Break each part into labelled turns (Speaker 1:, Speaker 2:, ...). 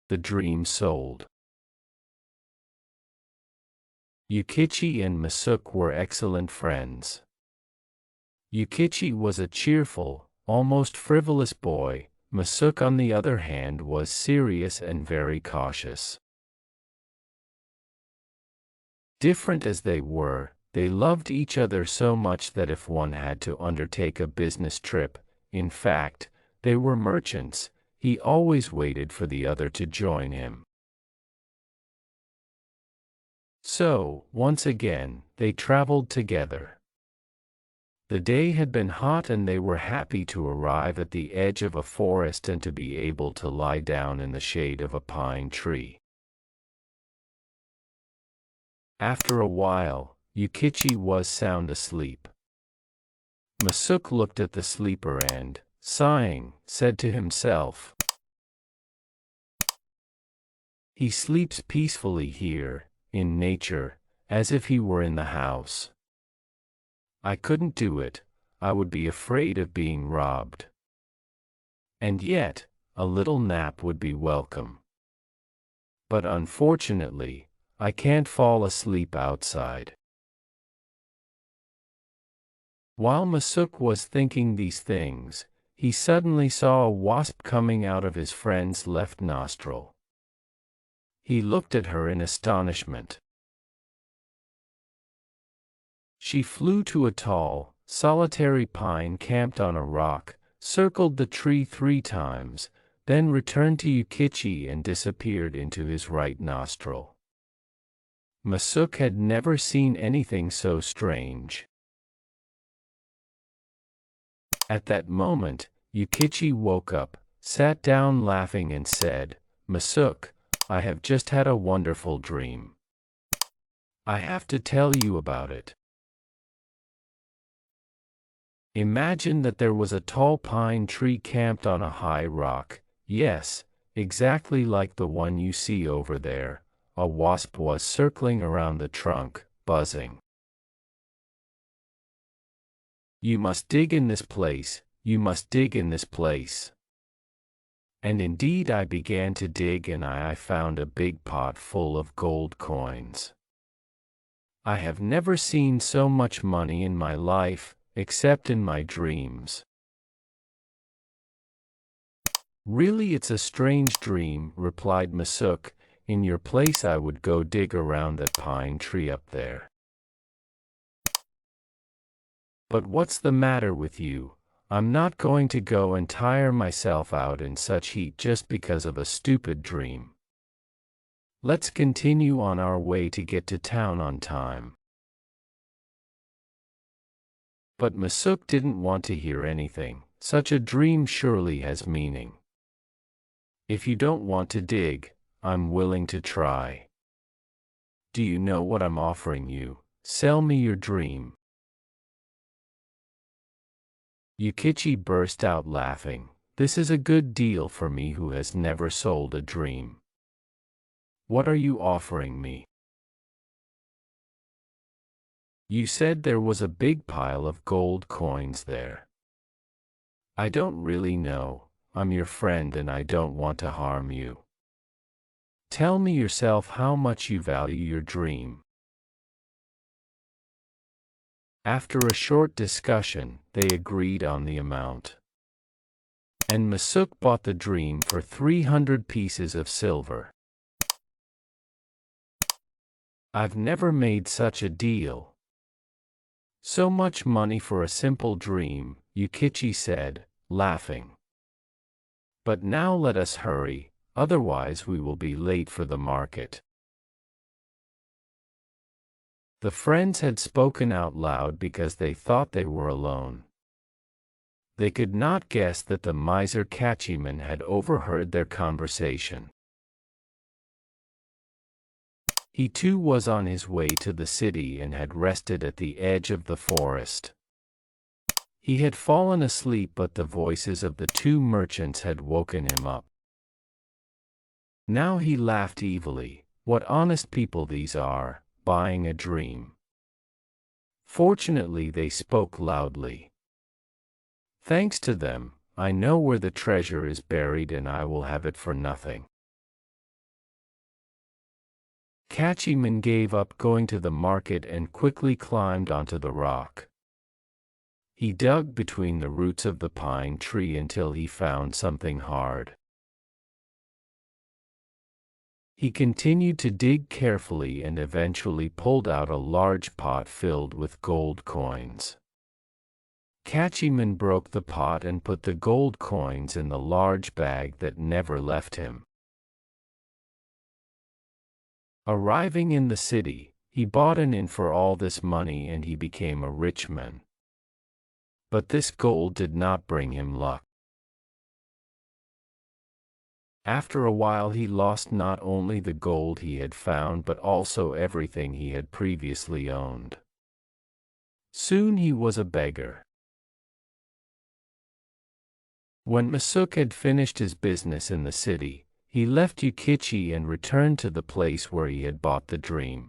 Speaker 1: The dream sold. Youkitchi and Mosouké were excellent friends. Youkitchi was a cheerful, almost frivolous boy. Mosouké, on the other hand, was serious and very cautious. Different as they were, they loved each other so much that if one had to undertake a business trip, in fact, they were merchants, he always waited for the other to join him. So, once again, they traveled together. The day had been hot and they were happy to arrive at the edge of a forest and to be able to lie down in the shade of a pine tree. After a while, Youkitchi was sound asleep. Mosouké looked at the sleeper and, sighing, said to himself, "He sleeps peacefully here, in nature, as if he were in the house. I couldn't do it, I would be afraid of being robbed. And yet, a little nap would be welcome. But unfortunately, I can't fall asleep outside." While Mosouké was thinking these things, he suddenly saw a wasp coming out of his friend's left nostril. He looked at her in astonishment. She flew to a tall, solitary pine camped on a rock, circled the tree 3 times, then returned to Youkitchi and disappeared into his right nostril. Mosouké had never seen anything so strange. At that moment, Youkitchi woke up, sat down laughing and said, "Mosouké, I have just had a wonderful dream. I have to tell you about it. Imagine that there was a tall pine tree camped on a high rock. Yes, exactly like the one you see over there. A wasp was circling around the trunk, buzzing. You must dig in this place, you must dig in this place." And indeed I began to dig and I found a big pot full of gold coins. I have never seen so much money in my life, except in my dreams. "Really, it's a strange dream," replied Mosouké. "In your place I would go dig around that pine tree up there. But what's the matter with you? I'm not going to go and tire myself out in such heat just because of a stupid dream. Let's continue on our way to get to town on time." But Mosouké didn't want to hear anything. Such a dream surely has meaning. "If you don't want to dig, I'm willing to try. Do you know what I'm offering you? Sell me your dream." Youkitchi burst out laughing. "This is a good deal for me who has never sold a dream. What are you offering me?" "You said there was a big pile of gold coins there." "I don't really know. I'm your friend and I don't want to harm you. Tell me yourself how much you value your dream." After a short discussion, they agreed on the amount. And Mosouké bought the dream for 300 pieces of silver. "I've never made such a deal. So much money for a simple dream," Youkitchi said, laughing. "But now let us hurry, otherwise we will be late for the market." The friends had spoken out loud because they thought they were alone. They could not guess that the miser catchman had overheard their conversation. He too was on his way to the city and had rested at the edge of the forest. He had fallen asleep, but the voices of the 2 merchants had woken him up. Now he laughed evilly. What honest people these are, buying a dream. Fortunately they spoke loudly. Thanks to them, I know where the treasure is buried and I will have it for nothing. Catchyman gave up going to the market and quickly climbed onto the rock. He dug between the roots of the pine tree until he found something hard. He continued to dig carefully and eventually pulled out a large pot filled with gold coins. Catchyman broke the pot and put the gold coins in the large bag that never left him. Arriving in the city, he bought an inn for all this money and he became a rich man. But this gold did not bring him luck. After a while he lost not only the gold he had found but also everything he had previously owned. Soon he was a beggar. When Mosouké had finished his business in the city, he left Youkitchi and returned to the place where he had bought the dream.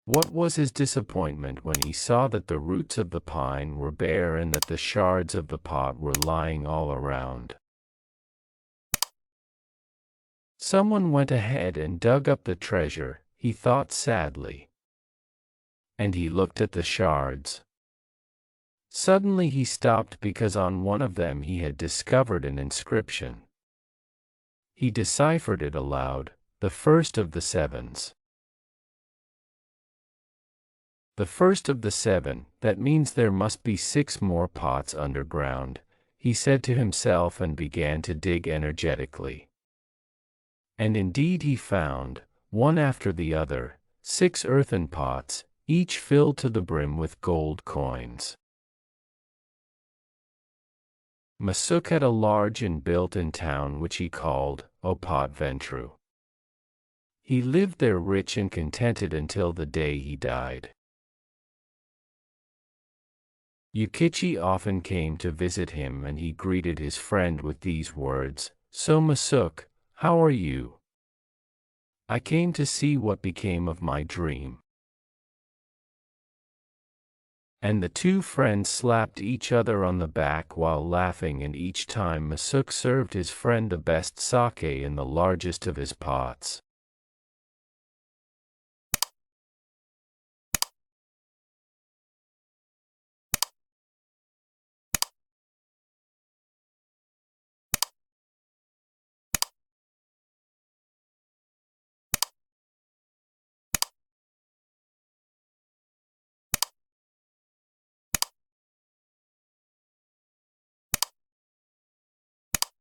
Speaker 1: What was his disappointment when he saw that the roots of the pine were bare and that the shards of the pot were lying all around. Someone went ahead and dug up the treasure, he thought sadly. And he looked at the shards. Suddenly he stopped because on one of them he had discovered an inscription. He deciphered it aloud, the first of the sevens. The first of the seven, that means there must be 6 more pots underground, he said to himself and began to dig energetically. And indeed he found, one after the other, 6 earthen pots, each filled to the brim with gold coins. Mosouké had a large and built-in town which he called ventru. He lived there rich and contented until the day he died. Youkitchi often came to visit him and he greeted his friend with these words, "So Mosouké, how are you? I came to see what became of my dream." And the two friends slapped each other on the back while laughing, and each time Mosouké served his friend the best sake in the largest of his pots.